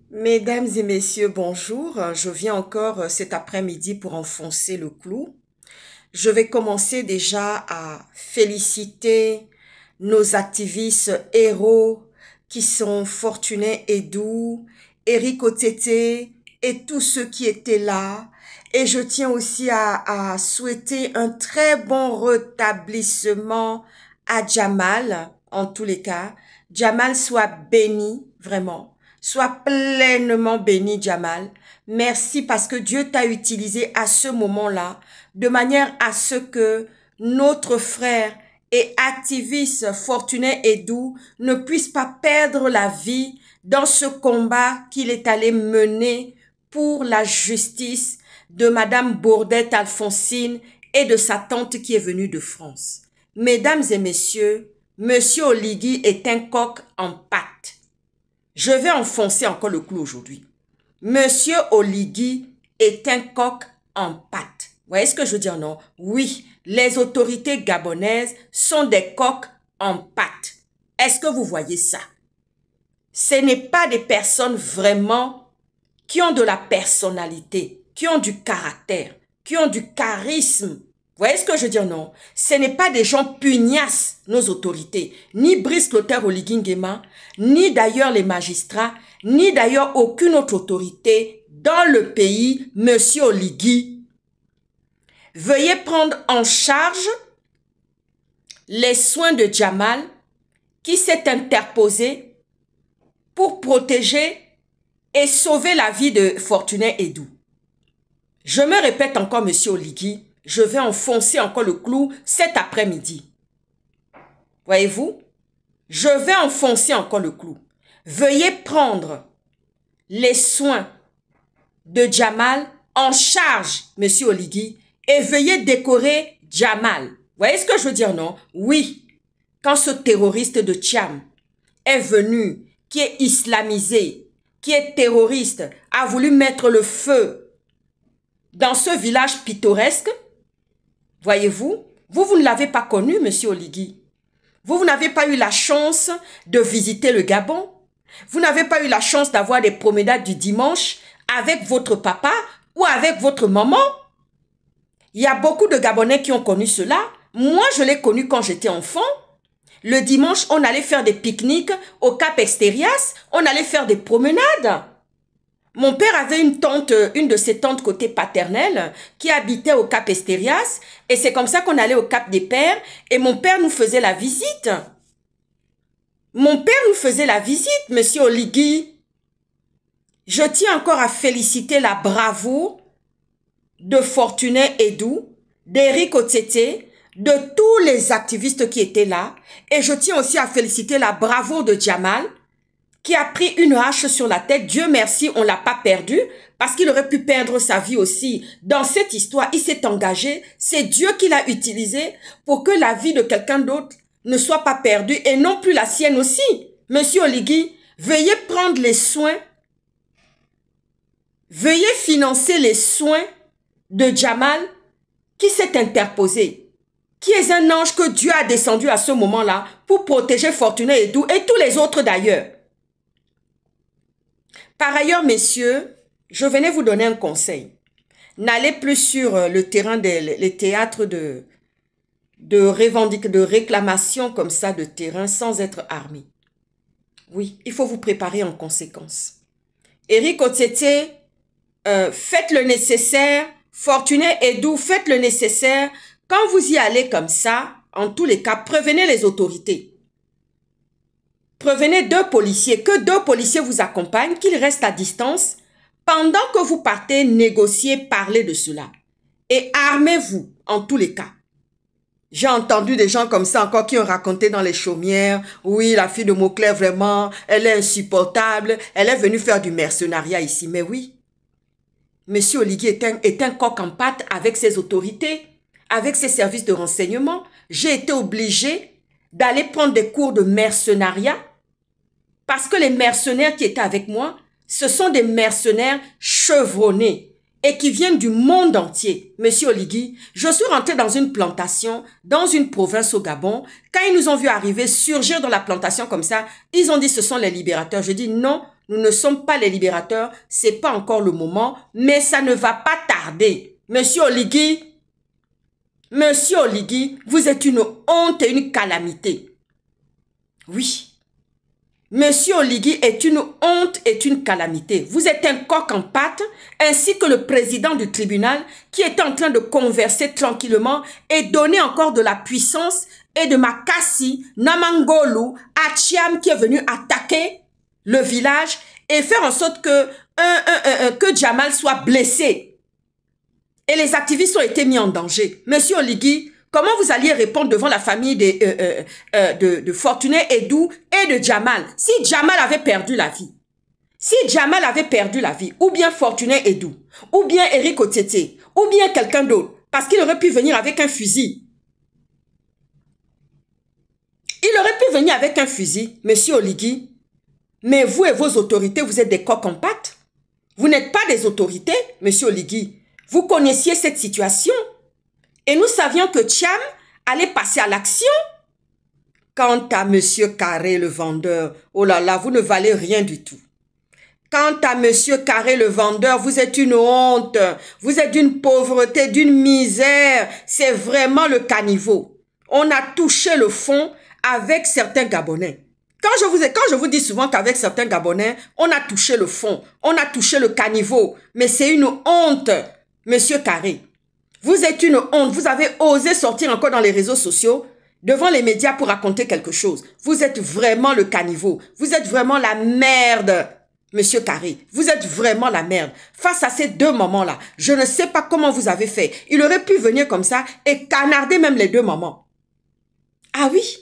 Mesdames et messieurs, bonjour. Je viens encore cet après-midi pour enfoncer le clou. Je vais commencer déjà à féliciter nos activistes héros qui sont Fortuné Edou, Eric Otete et tous ceux qui étaient là. Et je tiens aussi à souhaiter un très bon rétablissement à Jamal, en tous les cas. Jamal soit béni, vraiment. Sois pleinement béni, Jamal. Merci parce que Dieu t'a utilisé à ce moment-là de manière à ce que notre frère et activiste Fortuné Edou ne puisse pas perdre la vie dans ce combat qu'il est allé mener pour la justice de Madame Bourdette Alphonsine et de sa tante qui est venue de France. Mesdames et messieurs, Monsieur Oligui est un coq en pâte. Je vais enfoncer encore le clou aujourd'hui. Monsieur Oligui est un coq en pâte. Vous voyez ce que je veux dire, non? Oui, les autorités gabonaises sont des coqs en pâte. Est-ce que vous voyez ça? Ce n'est pas des personnes vraiment qui ont de la personnalité, qui ont du caractère, qui ont du charisme. Vous voyez ce que je veux dire, non? Ce n'est pas des gens pugnaces, nos autorités. Ni Brice Clotaire Oligui Nguema, ni d'ailleurs les magistrats, ni d'ailleurs aucune autre autorité dans le pays, Monsieur Oligui. Veuillez prendre en charge les soins de Jamal qui s'est interposé pour protéger et sauver la vie de Fortuné Edou. Je me répète encore, Monsieur Oligui, je vais enfoncer encore le clou cet après-midi. Voyez-vous? Je vais enfoncer encore le clou. Veuillez prendre les soins de Jamal en charge, Monsieur Oligui, et veuillez décorer Jamal. Voyez ce que je veux dire, non? Oui, quand ce terroriste de Tcham est venu, qui est islamisé, qui est terroriste, a voulu mettre le feu dans ce village pittoresque, voyez-vous, vous ne l'avez pas connu, Monsieur Oligui. Vous n'avez pas eu la chance de visiter le Gabon. Vous n'avez pas eu la chance d'avoir des promenades du dimanche avec votre papa ou avec votre maman. Il y a beaucoup de Gabonais qui ont connu cela. Moi, je l'ai connu quand j'étais enfant. Le dimanche, on allait faire des pique-niques au Cap Extérias. On allait faire des promenades. Mon père avait une tante, une de ses tantes côté paternel, qui habitait au Cap Extérias. Et c'est comme ça qu'on allait au Cap des Pères. Et mon père nous faisait la visite. Mon père nous faisait la visite, Monsieur Oligui. Je tiens encore à féliciter la bravoure de Fortuné Edou, d'Eric Otete, de tous les activistes qui étaient là. Et je tiens aussi à féliciter la bravoure de Jamal, qui a pris une hache sur la tête. Dieu merci, on ne l'a pas perdu, parce qu'il aurait pu perdre sa vie aussi. Dans cette histoire, il s'est engagé. C'est Dieu qui l'a utilisé pour que la vie de quelqu'un d'autre ne soit pas perdue, et non plus la sienne aussi. Monsieur Oligui, veuillez prendre les soins, veuillez financer les soins de Jamal qui s'est interposé, qui est un ange que Dieu a descendu à ce moment-là pour protéger Fortuné Edou et tous les autres d'ailleurs. Par ailleurs, messieurs, je venais vous donner un conseil. N'allez plus sur le terrain les théâtres de réclamation comme ça de terrain sans être armé. Oui, il faut vous préparer en conséquence. Eric Otete, faites le nécessaire. Fortuné Edou, faites le nécessaire. Quand vous y allez comme ça, en tous les cas, prévenez les autorités. Prévenez 2 policiers, que 2 policiers vous accompagnent, qu'ils restent à distance. Pendant que vous partez négocier, parler de cela. Et armez-vous, en tous les cas. J'ai entendu des gens comme ça encore qui ont raconté dans les chaumières. Oui, la fille de Mauclair, vraiment, elle est insupportable. Elle est venue faire du mercenariat ici. Mais oui, Monsieur Oligui est un coq en pâte avec ses autorités, avec ses services de renseignement. J'ai été obligée d'aller prendre des cours de mercenariat parce que les mercenaires qui étaient avec moi, ce sont des mercenaires chevronnés et qui viennent du monde entier. Monsieur Oligui, je suis rentré dans une plantation, dans une province au Gabon. Quand ils nous ont vu arriver, surgir dans la plantation comme ça, ils ont dit ce sont les libérateurs. Je dis non, Nous ne sommes pas les libérateurs, c'est pas encore le moment, mais ça ne va pas tarder. Monsieur Oligui, vous êtes une honte et une calamité. Oui. Monsieur Oligui est une honte et une calamité. Vous êtes un coq en pâte, ainsi que le président du tribunal qui est en train de converser tranquillement et donner encore de la puissance et de Makassi, Namangolu, Achiam qui est venu attaquer le village et faire en sorte que Jamal soit blessé. Et les activistes ont été mis en danger. Monsieur Oligui, comment vous alliez répondre devant la famille de Fortuné Edou et de Jamal? Si Jamal avait perdu la vie, ou bien Fortuné Edou, ou bien Eric Otete, ou bien quelqu'un d'autre, parce qu'il aurait pu venir avec un fusil. Monsieur Oligui. Mais vous et vos autorités, vous êtes des coqs en pâte. Vous n'êtes pas des autorités, monsieur Oligui. Vous connaissiez cette situation. Et nous savions que Thiam allait passer à l'action. Quant à monsieur Carré, le vendeur, oh là là, vous ne valez rien du tout. Quant à monsieur Carré, le vendeur, vous êtes une honte. Vous êtes d'une pauvreté, d'une misère. C'est vraiment le caniveau. On a touché le fond avec certains Gabonais. Quand je vous dis souvent qu'avec certains Gabonais, on a touché le fond, on a touché le caniveau. Mais c'est une honte, monsieur Carré. Vous êtes une honte. Vous avez osé sortir encore dans les réseaux sociaux, devant les médias pour raconter quelque chose. Vous êtes vraiment le caniveau. Vous êtes vraiment la merde, monsieur Carré. Vous êtes vraiment la merde. Face à ces deux mamans-là, je ne sais pas comment vous avez fait. Il aurait pu venir comme ça et canarder même les deux mamans. Ah oui?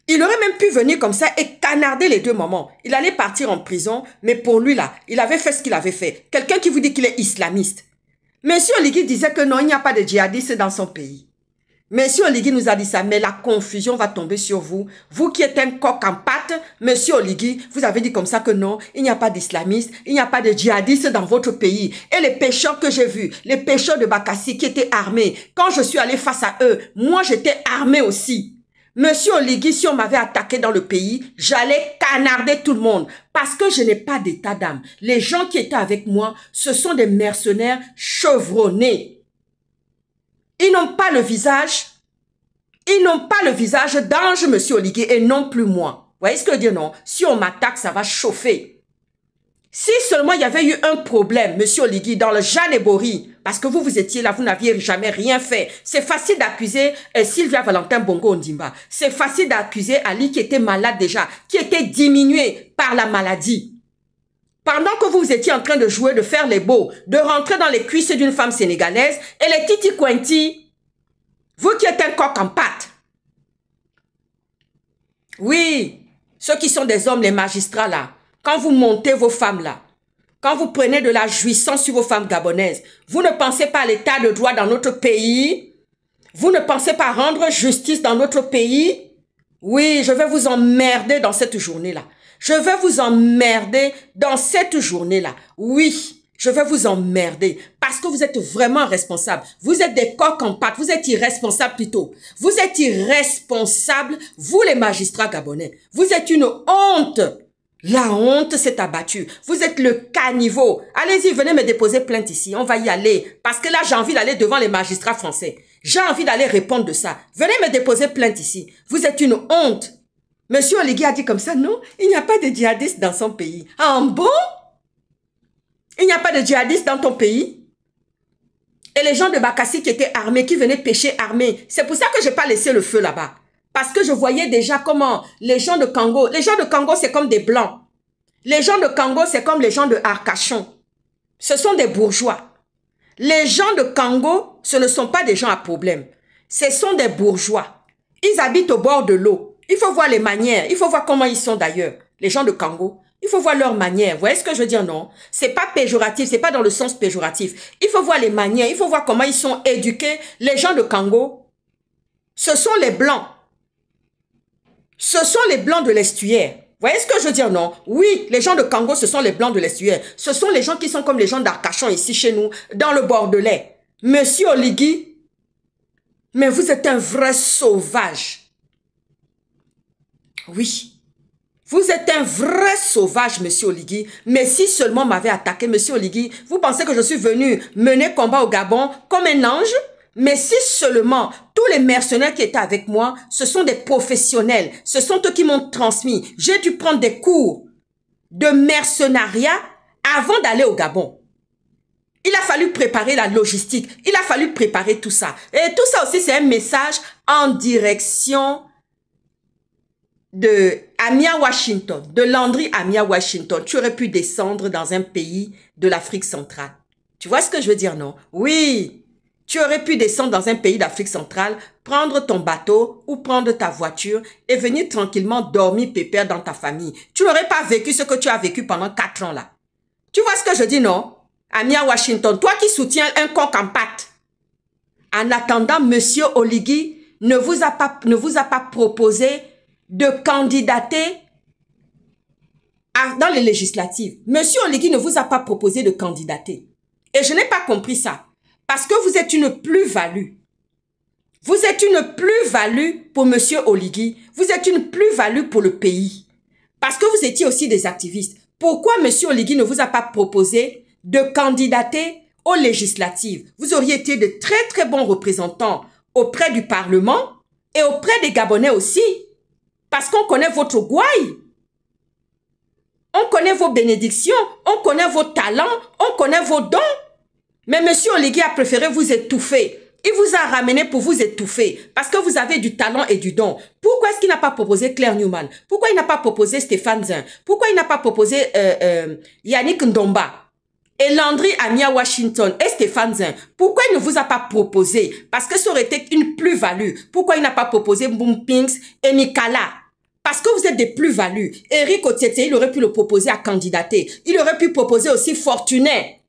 Il aurait même pu venir comme ça et canarder les deux mamans. Il allait partir en prison, mais pour lui là, il avait fait ce qu'il avait fait. Quelqu'un qui vous dit qu'il est islamiste. Monsieur Oligui disait que non, il n'y a pas de djihadistes dans son pays. Monsieur Oligui nous a dit ça, mais la confusion va tomber sur vous. Vous qui êtes un coq en pâte, monsieur Oligui, vous avez dit comme ça que non, il n'y a pas d'islamistes, il n'y a pas de djihadistes dans votre pays. Et les pêcheurs que j'ai vus, les pêcheurs de Bakassi qui étaient armés, quand je suis allé face à eux, moi j'étais armé aussi. Monsieur Oligui, si on m'avait attaqué dans le pays, j'allais canarder tout le monde parce que je n'ai pas d'état d'âme. Les gens qui étaient avec moi, ce sont des mercenaires chevronnés. Ils n'ont pas le visage d'ange, monsieur Oligui, et non plus moi. Vous voyez ce que je veux dire, non? Si on m'attaque, ça va chauffer. Si seulement il y avait eu un problème, monsieur Oligui, dans le Jeanne et Bory, parce que vous étiez là, vous n'aviez jamais rien fait. C'est facile d'accuser Sylvia Valentin Bongo Ondimba. C'est facile d'accuser Ali qui était malade déjà, qui était diminué par la maladie. Pendant que vous étiez en train de jouer, de faire les beaux, de rentrer dans les cuisses d'une femme sénégalaise, et les Titi Quinty, vous qui êtes un coq en pâte. Oui, ceux qui sont des hommes, les magistrats là, quand vous montez vos femmes là, quand vous prenez de la jouissance sur vos femmes gabonaises, vous ne pensez pas à l'état de droit dans notre pays? Vous ne pensez pas rendre justice dans notre pays? Oui, je vais vous emmerder dans cette journée-là. Je vais vous emmerder dans cette journée-là. Oui, je vais vous emmerder parce que vous êtes vraiment responsable. Vous êtes des coqs en pâte. Vous êtes irresponsables plutôt. Vous êtes irresponsables, vous les magistrats gabonais. Vous êtes une honte. La honte s'est abattue. Vous êtes le caniveau. Allez-y, venez me déposer plainte ici. On va y aller. Parce que là, j'ai envie d'aller devant les magistrats français. J'ai envie d'aller répondre de ça. Venez me déposer plainte ici. Vous êtes une honte. Monsieur Oligui a dit comme ça, non, il n'y a pas de djihadistes dans son pays. Ah bon? Il n'y a pas de djihadistes dans ton pays? Et les gens de Bakassi qui étaient armés, qui venaient pêcher armés. C'est pour ça que je n'ai pas laissé le feu là-bas. Parce que je voyais déjà comment les gens de Congo, c'est comme des blancs. Les gens de Congo, c'est comme les gens de Arcachon. Ce sont des bourgeois. Les gens de Congo, ce ne sont pas des gens à problème. Ce sont des bourgeois. Ils habitent au bord de l'eau. Il faut voir les manières. Il faut voir comment ils sont d'ailleurs. Les gens de Congo, il faut voir leurs manières. Vous voyez ce que je veux dire, non? C'est pas péjoratif, c'est pas dans le sens péjoratif. Il faut voir les manières. Il faut voir comment ils sont éduqués. Les gens de Congo, ce sont les blancs. Ce sont les blancs de l'estuaire. Vous voyez ce que je veux dire, non? Oui, les gens de Congo, ce sont les blancs de l'estuaire. Ce sont les gens qui sont comme les gens d'Arcachon ici chez nous, dans le Bordelais. Monsieur Oligui, mais vous êtes un vrai sauvage. Oui. Vous êtes un vrai sauvage, monsieur Oligui. Mais si seulement m'avait attaqué, monsieur Oligui, vous pensez que je suis venu mener combat au Gabon comme un ange? Mais si seulement tous les mercenaires qui étaient avec moi, ce sont des professionnels, ce sont eux qui m'ont transmis. J'ai dû prendre des cours de mercenariat avant d'aller au Gabon. Il a fallu préparer la logistique, il a fallu préparer tout ça. Et tout ça aussi, c'est un message en direction de Amia Washington, de Landry Amia Washington. Tu aurais pu descendre dans un pays de l'Afrique centrale. Tu vois ce que je veux dire, non? Oui. Tu aurais pu descendre dans un pays d'Afrique centrale, prendre ton bateau ou prendre ta voiture et venir tranquillement dormir pépère dans ta famille. Tu n'aurais pas vécu ce que tu as vécu pendant 4 ans là. Tu vois ce que je dis, non? Amia Washington, toi qui soutiens un coq en pâte. En attendant, monsieur Oligui ne vous a pas proposé de candidater dans les législatives. Monsieur Oligui ne vous a pas proposé de candidater. Et je n'ai pas compris ça. Parce que vous êtes une plus-value. Vous êtes une plus-value pour monsieur Oligui. Vous êtes une plus-value pour le pays. Parce que vous étiez aussi des activistes. Pourquoi monsieur Oligui ne vous a pas proposé de candidater aux législatives? Vous auriez été de très très bons représentants auprès du Parlement et auprès des Gabonais aussi. Parce qu'on connaît votre gouaille. On connaît vos bénédictions, on connaît vos talents, on connaît vos dons. Mais monsieur Oligui a préféré vous étouffer. Il vous a ramené pour vous étouffer parce que vous avez du talent et du don. Pourquoi est-ce qu'il n'a pas proposé Claire Newman? Pourquoi il n'a pas proposé Stéphane Zin? Pourquoi il n'a pas proposé Yannick Ndomba? Et Landry Amia Washington et Stéphane Zin? Pourquoi il ne vous a pas proposé? Parce que ça aurait été une plus-value. Pourquoi il n'a pas proposé Boom Pinks et Mikala? Parce que vous êtes des plus-values. Eric Otiete, il aurait pu le proposer à candidater. Il aurait pu proposer aussi Fortuné.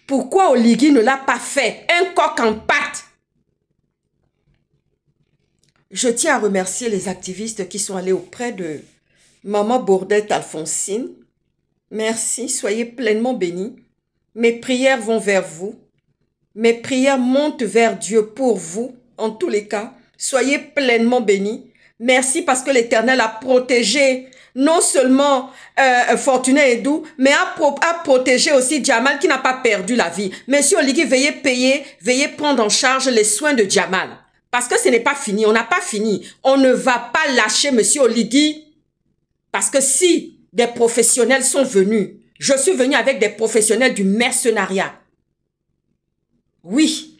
Pourquoi Oligui ne l'a pas fait? Un coq en pâte. Je tiens à remercier les activistes qui sont allés auprès de Maman Bourdette Alphonsine. Merci, soyez pleinement bénis. Mes prières vont vers vous. Mes prières montent vers Dieu pour vous, en tous les cas. Soyez pleinement bénis. Merci parce que l'Éternel a protégé non seulement Fortuné et Doux, mais a protégé aussi Jamal qui n'a pas perdu la vie. Monsieur Oligui, veuillez payer, veuillez prendre en charge les soins de Jamal. Parce que ce n'est pas fini, on n'a pas fini. On ne va pas lâcher monsieur Oligui. Parce que si des professionnels sont venus, je suis venu avec des professionnels du mercenariat. Oui,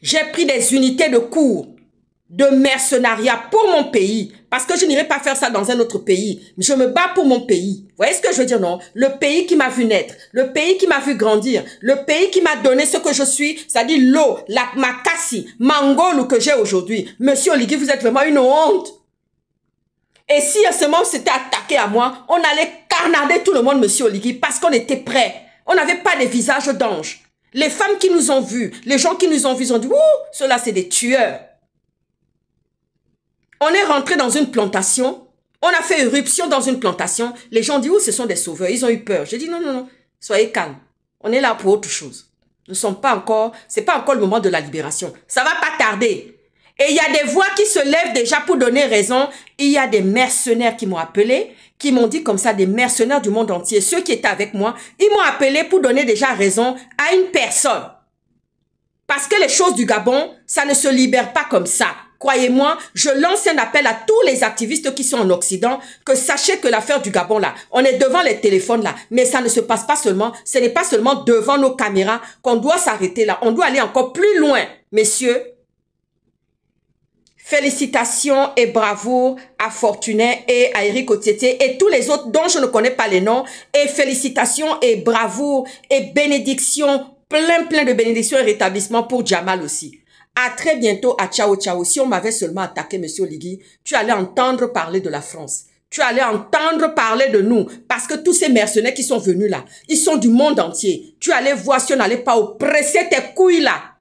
j'ai pris des unités de cours de mercenariat pour mon pays, parce que je n'irai pas faire ça dans un autre pays. Je me bats pour mon pays. Vous voyez ce que je veux dire, non? Le pays qui m'a vu naître, le pays qui m'a vu grandir, le pays qui m'a donné ce que je suis, c'est-à-dire l'eau, la makassi, mangolo que j'ai aujourd'hui. Monsieur Oligui, vous êtes vraiment une honte. Et si ce moment s'était attaqué à moi, on allait carnader tout le monde, monsieur Oligui, parce qu'on était prêts. On n'avait pas des visages d'anges. Les femmes qui nous ont vus, les gens qui nous ont vus, ont dit, ouh, ceux-là, c'est des tueurs. On est rentré dans une plantation, on a fait éruption dans une plantation, les gens disent, oh, ce sont des sauveurs, ils ont eu peur. J'ai dit, non, non, non, soyez calmes, on est là pour autre chose. Nous ne sommes pas encore, c'est pas encore le moment de la libération, ça va pas tarder. Et il y a des voix qui se lèvent déjà pour donner raison, il y a des mercenaires qui m'ont appelé, qui m'ont dit comme ça, des mercenaires du monde entier, ceux qui étaient avec moi, ils m'ont appelé pour donner déjà raison à une personne. Parce que les choses du Gabon, ça ne se libère pas comme ça. Croyez-moi, je lance un appel à tous les activistes qui sont en Occident, que sachez que l'affaire du Gabon là, on est devant les téléphones là, mais ça ne se passe pas seulement, ce n'est pas seulement devant nos caméras qu'on doit s'arrêter là, on doit aller encore plus loin. Messieurs, félicitations et bravoure à Fortuné et à Eric Otiete et tous les autres dont je ne connais pas les noms, et félicitations et bravoure et bénédictions, plein de bénédictions et rétablissement pour Jamal aussi. À très bientôt, à ciao ciao. Si on m'avait seulement attaqué, monsieur Oligui, tu allais entendre parler de la France. Tu allais entendre parler de nous. Parce que tous ces mercenaires qui sont venus là, ils sont du monde entier. Tu allais voir si on n'allait pas oppresser tes couilles là.